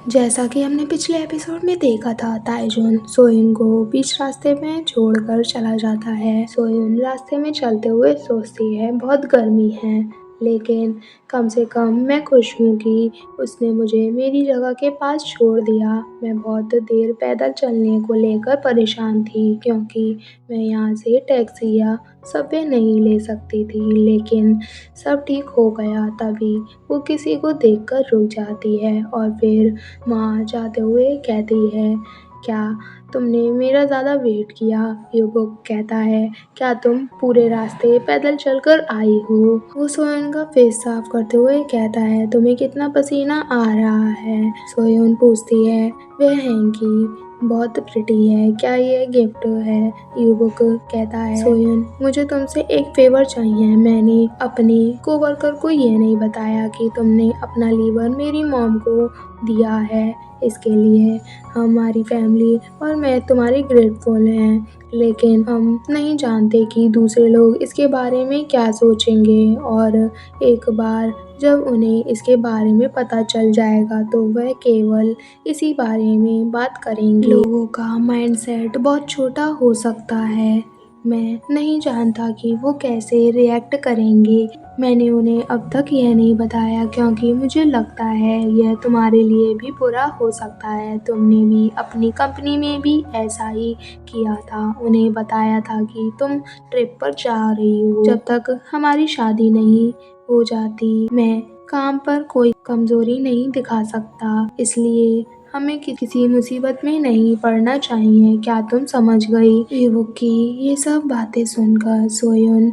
जैसा कि हमने पिछले एपिसोड में देखा था, ताइजून सोयन को बीच रास्ते में छोड़कर चला जाता है। सोयन रास्ते में चलते हुए सोचती है, बहुत गर्मी है, लेकिन कम से कम मैं खुश हूँ कि उसने मुझे मेरी जगह के पास छोड़ दिया। मैं बहुत देर पैदल चलने को लेकर परेशान थी, क्योंकि मैं यहाँ से टैक्सी या सबवे नहीं ले सकती थी, लेकिन सब ठीक हो गया। तभी वो किसी को देखकर रुक जाती है और फिर माँ जाते हुए कहती है, क्या तुमने मेरा ज़्यादा वेट किया? युवक कहता है, क्या तुम पूरे रास्ते पैदल चलकर आई हो? वो सोयन का फेस साफ करते हुए कहता है, तुम्हें कितना पसीना आ रहा है? सोयन पूछती है, वह हैंकी बहुत प्रिटी है, क्या ये गिफ्ट है? युवक कहता है, सोयन मुझे तुमसे एक फेवर चाहिए। मैंने अपने कोवर्कर को ये नहीं बताया कि तुमने अपना लीवर मेरी मॉम को दिया है। इसके लिए हमारी फैमिली और मैं तुम्हारी ग्रेटफुल हैं, लेकिन हम नहीं जानते कि दूसरे लोग इसके बारे में क्या सोचेंगे, और एक बार जब उन्हें इसके बारे में पता चल जाएगा तो वह केवल इसी बारे में बात करेंगे। लोगों का माइंडसेट बहुत छोटा हो सकता है। मैं नहीं जानता कि वो कैसे रिएक्ट करेंगे। मैंने उन्हें अब तक यह नहीं बताया, क्योंकि मुझे लगता है यह तुम्हारे लिए भी बुरा हो सकता है। तुमने भी अपनी कंपनी में भी ऐसा ही किया था, उन्हें बताया था कि तुम ट्रिप पर जा रही हो। जब तक हमारी शादी नहीं हो जाती, मैं काम पर कोई कमजोरी नहीं दिखा सकता, इसलिए हमें किसी मुसीबत में नहीं पड़ना चाहिए। क्या तुम समझ गई? युवक की ये सब बातें सुनकर सोयन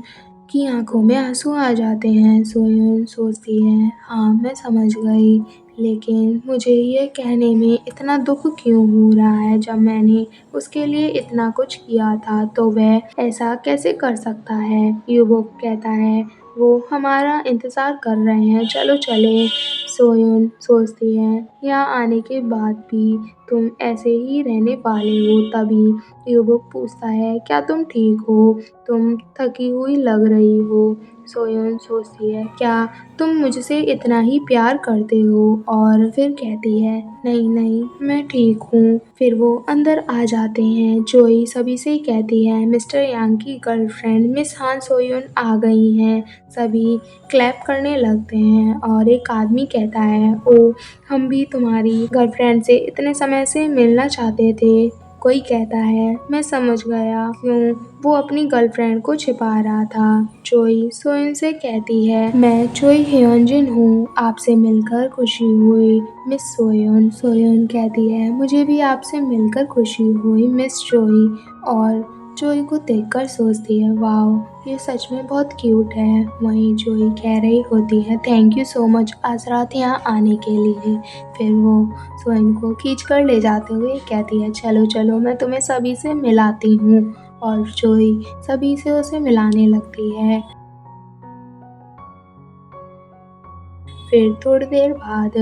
की आंखों में आंसू आ जाते हैं। सोयन सोचती है, हाँ मैं समझ गई, लेकिन मुझे ये कहने में इतना दुख क्यों हो रहा है? जब मैंने उसके लिए इतना कुछ किया था तो वह ऐसा कैसे कर सकता है? युवक कहता है, वो हमारा इंतजार कर रहे हैं, चलो चले। सोयन सोचती है, यहाँ आने के बाद भी तुम ऐसे ही रहने वाले हो? तभी युवक पूछता है, क्या तुम ठीक हो? तुम थकी हुई लग रही हो। सोयन सोचती है, क्या तुम मुझसे इतना ही प्यार करते हो? और फिर कहती है, नहीं नहीं मैं ठीक हूँ। फिर वो अंदर आ जाते हैं। जोई सभी से कहती है, मिस्टर यांग की गर्लफ्रेंड मिस हान सोयन आ गई हैं। सभी क्लैप करने लगते हैं और एक आदमी कहता है, ओ हम भी तुम्हारी गर्लफ्रेंड से इतने समय से मिलना चाहते थे। कोई कहता है, मैं समझ गया क्यों वो अपनी गर्लफ्रेंड को छिपा रहा था। जोई सोयन से कहती है, मैं जोई ह्योंजिन हूँ, आपसे मिलकर खुशी हुई मिस सोयन। सोयन कहती है, मुझे भी आपसे मिलकर खुशी हुई मिस जोई। और जोई को देखकर सोचती है, वाह ये सच में बहुत क्यूट है। वहीं जोई कह रही होती है, थैंक यू सो मच आज रात यहाँ आने के लिए। फिर वो सोयन को खींच कर ले जाते हुए कहती है, चलो चलो मैं तुम्हें सभी से मिलाती हूँ। और जोई सभी से उसे मिलाने लगती है। फिर थोड़ी देर बाद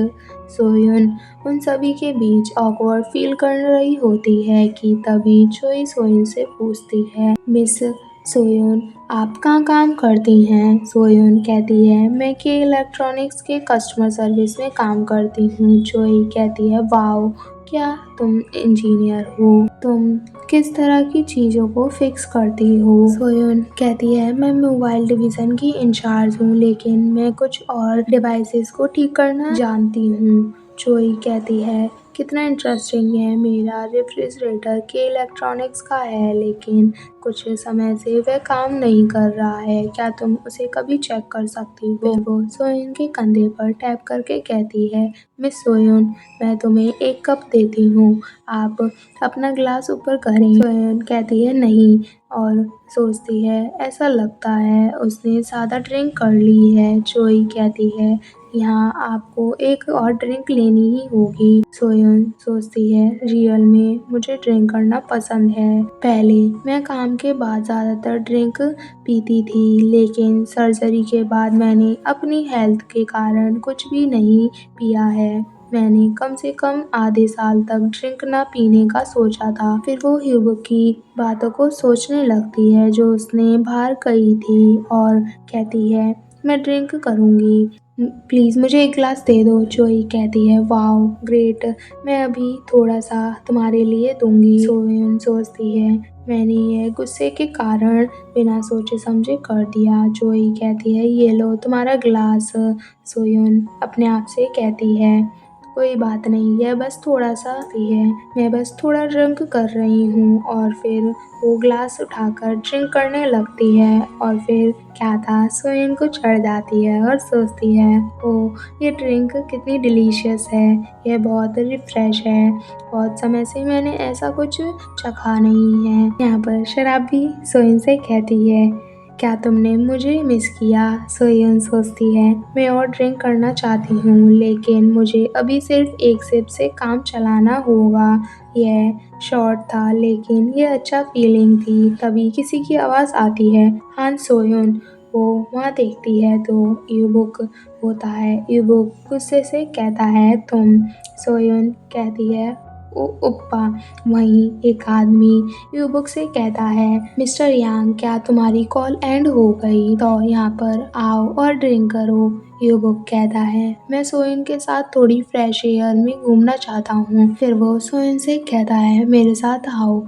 सोयन उन सभी के बीच ऑकवर्ड फील कर रही होती है कि तभी जोई सोयन से पूछती है, मिस सोयन आप कहाँ काम करती हैं? सोयन कहती है, मैं के इलेक्ट्रॉनिक्स के कस्टमर सर्विस में काम करती हूँ। जोई कहती है, वाओ क्या तुम इंजीनियर हो? तुम किस तरह की चीज़ों को फिक्स करती हो? सोयन कहती है, मैं मोबाइल डिवीज़न की इंचार्ज हूँ, लेकिन मैं कुछ और डिवाइसेस को ठीक करना जानती हूँ। जोई कहती है, कितना इंटरेस्टिंग है, मेरा रेफ्रिजरेटर के इलेक्ट्रॉनिक्स का है, लेकिन कुछ समय से वह काम नहीं कर रहा है, क्या तुम उसे कभी चेक कर सकती हो? वो सोयन के कंधे पर टैप करके कहती है, मिस सोयन मैं तुम्हें एक कप देती हूँ, आप अपना ग्लास ऊपर करें। सोयन कहती है, नहीं, और सोचती है, ऐसा लगता है उसने ज़्यादा ड्रिंक कर ली है। जोई कहती है, यहाँ आपको एक और ड्रिंक लेनी ही होगी। सोयन सोचती है, रियल में मुझे ड्रिंक करना पसंद है। पहले मैं काम के बाद ज़्यादातर ड्रिंक पीती थी, लेकिन सर्जरी के बाद मैंने अपनी हेल्थ के कारण कुछ भी नहीं पिया है। मैंने कम से कम आधे साल तक ड्रिंक ना पीने का सोचा था। फिर वो युवक की बातों को सोचने लगती है जो उसने बाहर कही थी और कहती है, मैं ड्रिंक करूँगी, प्लीज़ मुझे एक ग्लास दे दो। जोई कहती है वाओ ग्रेट, मैं अभी थोड़ा सा तुम्हारे लिए दूंगी। सोयन सोचती है मैंने ये गुस्से के कारण बिना सोचे समझे कर दिया। जोई कहती है ये लो तुम्हारा ग्लास। सोयन अपने आप से कहती है कोई बात नहीं, यह बस थोड़ा सा ही है, मैं बस थोड़ा ड्रिंक कर रही हूँ। और फिर वो ग्लास उठाकर ड्रिंक करने लगती है और फिर क्या था सोयन को चढ़ जाती है और सोचती है ओ ये ड्रिंक कितनी डिलीशियस है, यह बहुत रिफ्रेश है, बहुत समय से मैंने ऐसा कुछ चखा नहीं है। यहाँ पर शराब भी सोयन से कहती है क्या तुमने मुझे मिस किया। सोयन सोचती है मैं और ड्रिंक करना चाहती हूँ लेकिन मुझे अभी सिर्फ एक सिप से काम चलाना होगा। यह शॉर्ट था लेकिन ये अच्छा फीलिंग थी। तभी किसी की आवाज़ आती है हान सोयन। वो वहाँ देखती है तो ईबुक होता है। ईबुक गुस्से से कहता है तुम। सोयन कहती है उपा। वहीं एक आदमी यूबुक से कहता है मिस्टर यांग क्या तुम्हारी कॉल एंड हो गई, तो यहाँ पर आओ और ड्रिंक करो। यूबुक कहता है मैं सोयन के साथ थोड़ी फ्रेश एयर में घूमना चाहता हूँ। फिर वो सोयन से कहता है मेरे साथ आओ।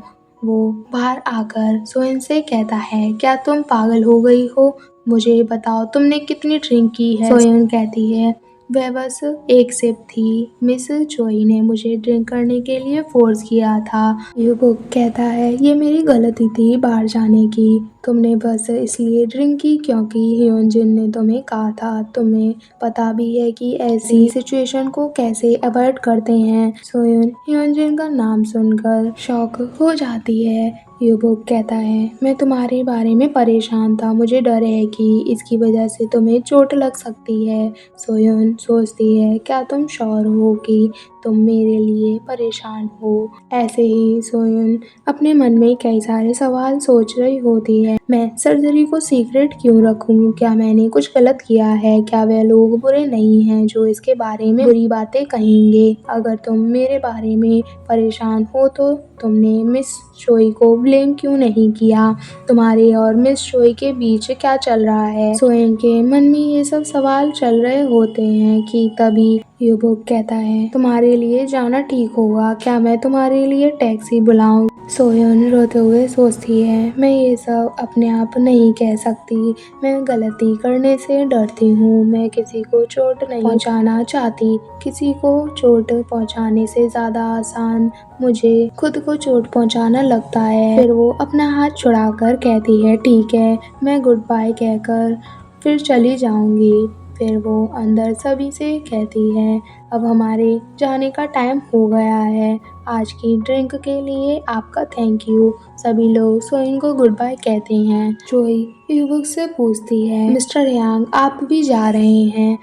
वो बाहर आकर सोयन से कहता है क्या तुम पागल हो गई हो, मुझे बताओ तुमने कितनी ड्रिंक की है। सोयन कहती है वह बस एक सिप थी, मिस जोई ने मुझे ड्रिंक करने के लिए फोर्स किया था। यूबुक कहता है ये मेरी गलती थी बाहर जाने की, तुमने बस इसलिए ड्रिंक की क्योंकि ह्योनजिन ने तुम्हें कहा था। तुम्हें पता भी है कि ऐसी सिचुएशन को कैसे अवॉइड करते हैं। सोयन ह्योनजिन का नाम सुनकर शॉक हो जाती है। यूबुक कहता है मैं तुम्हारे बारे में परेशान था, मुझे डर है कि इसकी वजह से तुम्हें चोट लग सकती है। सोयन सोचती है क्या तुम श्योर हो कि तुम मेरे लिए परेशान हो। ऐसे ही सोयन अपने मन में कई सारे सवाल सोच रही होती है। मैं सर्जरी को सीक्रेट क्यों रखूं, क्या मैंने कुछ गलत किया है, क्या वे लोग बुरे नहीं हैं जो इसके बारे में बुरी बातें कहेंगे। अगर तुम मेरे बारे में परेशान हो तो तुमने मिस जोई को ब्लेम क्यों नहीं किया, तुम्हारे और मिस जोई के बीच क्या चल रहा है। सोयन के मन में ये सब सवाल चल रहे होते हैं कि तभी यूबुक कहता है तुम्हारे लिए जाना ठीक होगा, क्या मैं तुम्हारे लिए टैक्सी बुलाऊं। सोयन रोते हुए सोचती है मैं ये सब अपने आप नहीं कह सकती, मैं गलती करने से डरती हूँ, मैं किसी को चोट नहीं पहुँचाना चाहती, किसी को चोट पहुँचाने से ज़्यादा आसान मुझे खुद को चोट पहुँचाना लगता है। फिर वो अपना हाथ छुड़ाकर कहती है ठीक है, मैं गुड बाय कहकर फिर चली जाऊंगी। फिर वो अंदर सभी से कहती है अब हमारे जाने का टाइम हो गया है, आज की ड्रिंक के लिए आपका थैंक यू। सभी लोग सोइन को गुड बाय कहते हैं। जोई यूबुक से पूछती है मिस्टर यांग आप भी जा रहे हैं।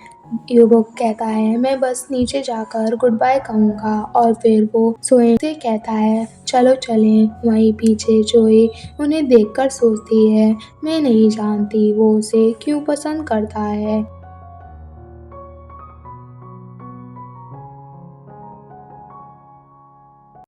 यूबुक कहता है मैं बस नीचे जाकर गुड बाय कहूँगा। और फिर वो सोइन से कहता है चलो चलें। वहीं पीछे जोई उन्हें देखकर सोचती है मैं नहीं जानती वो उसे क्यों पसंद करता है।